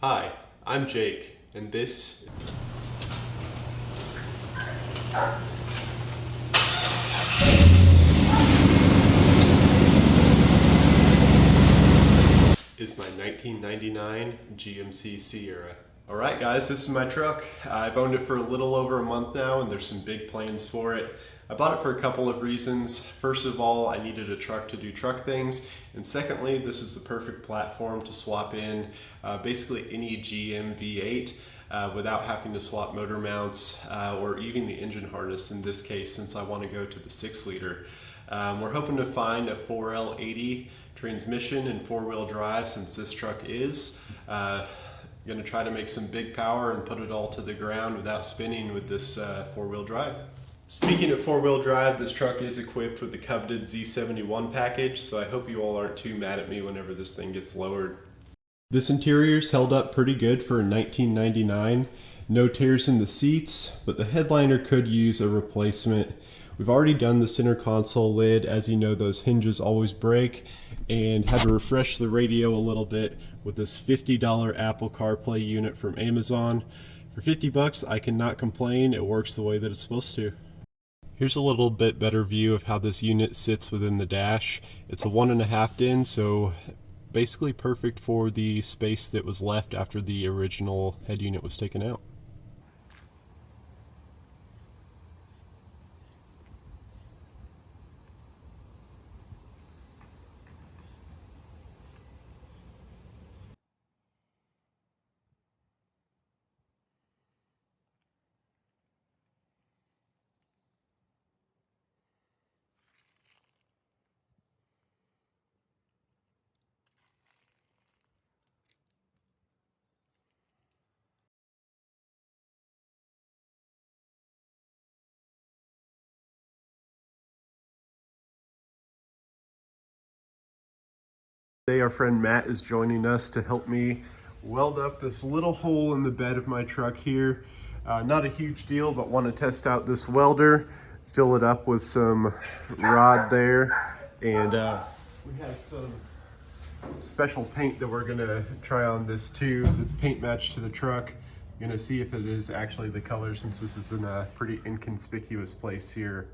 Hi, I'm Jake, and this is my 1999 GMC Sierra. Alright guys, this is my truck. I've owned it for a little over a month now, and there's some big plans for it. I bought it for a couple of reasons. First of all, I needed a truck to do truck things, and secondly, this is the perfect platform to swap in basically any GM V8 without having to swap motor mounts or even the engine harness in this case, since I want to go to the 6-liter. We're hoping to find a 4L80 transmission and 4-wheel drive, since this truck is going to try to make some big power and put it all to the ground without spinning with this 4-wheel drive. Speaking of 4-wheel drive, this truck is equipped with the coveted Z71 package, so I hope you all aren't too mad at me whenever this thing gets lowered. This interior's held up pretty good for a 1999. No tears in the seats, but the headliner could use a replacement. We've already done the center console lid. As you know, those hinges always break, and had to refresh the radio a little bit with this $50 Apple CarPlay unit from Amazon. For 50 bucks, I cannot complain. It works the way that it's supposed to. Here's a little bit better view of how this unit sits within the dash. It's a 1.5 DIN, so basically perfect for the space that was left after the original head unit was taken out. Today our friend Matt is joining us to help me weld up this little hole in the bed of my truck here. Not a huge deal, but want to test out this welder, fill it up with some rod there, and we have some special paint that we're gonna try on this too. It's paint matched to the truck. I'm gonna see if it is actually the color, since this is in a pretty inconspicuous place here.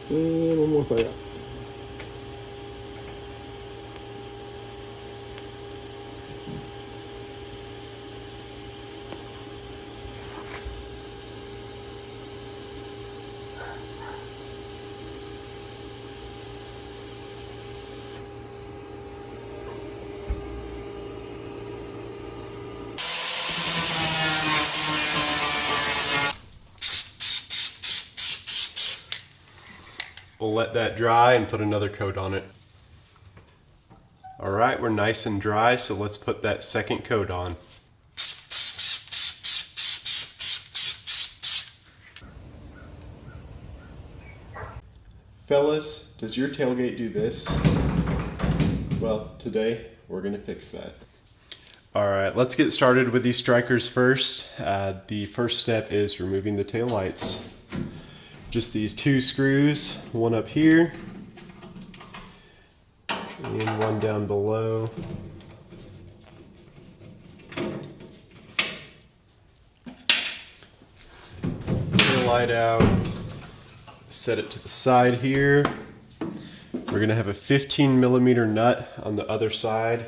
And one more fire. We'll let that dry and put another coat on it. All right, we're nice and dry, so let's put that second coat on. Fellas, does your tailgate do this? Well, today we're gonna fix that. All right, let's get started with these strikers first. The first step is removing the tail lights. Just these 2 screws, one up here and one down below. Pull the light out, set it to the side here. We're gonna have a 15mm nut on the other side.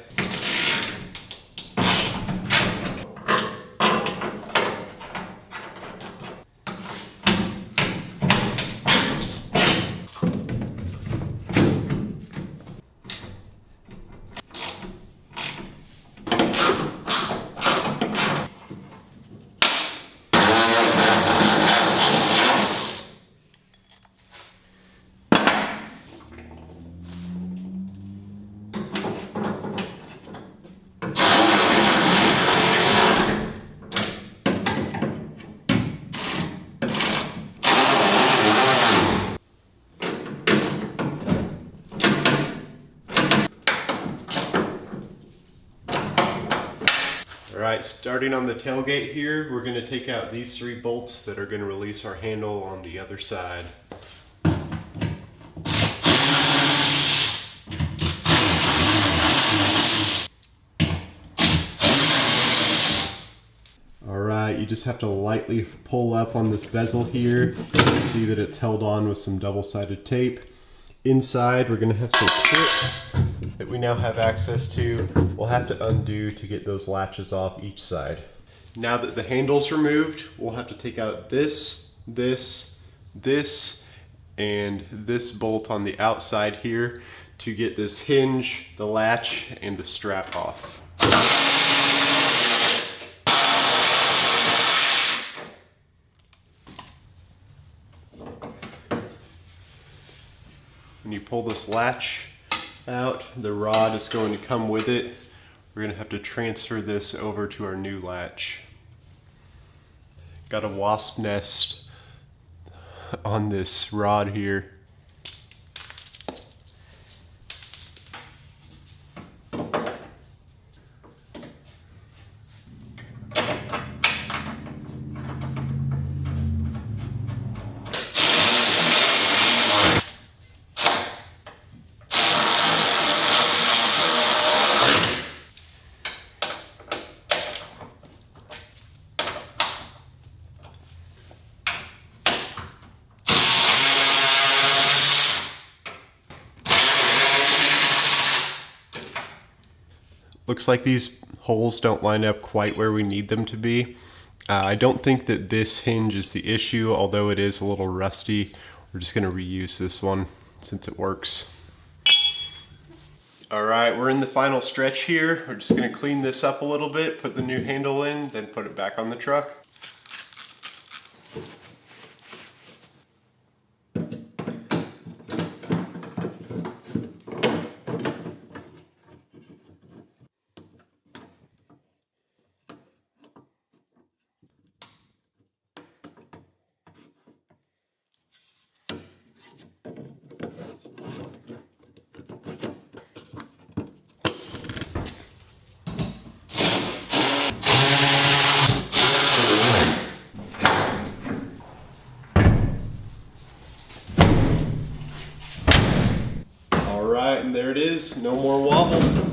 Alright, starting on the tailgate here, we're going to take out these 3 bolts that are going to release our handle on the other side. Alright, you just have to lightly pull up on this bezel here. See that it's held on with some double-sided tape. Inside, we're going to have some clips that we now have access to. We'll have to undo to get those latches off each side. Now that the handle's removed, we'll have to take out this, and this bolt on the outside here to get this hinge, the latch, and the strap off. When you pull this latch out, the rod is going to come with it. We're going to have to transfer this over to our new latch. Got a wasp nest on this rod here. Looks like these holes don't line up quite where we need them to be. I don't think that this hinge is the issue, although it is a little rusty. We're just going to reuse this one since it works. Alright, we're in the final stretch here. We're just going to clean this up a little bit, put the new handle in, then put it back on the truck. Alright, and there it is, no more wobble.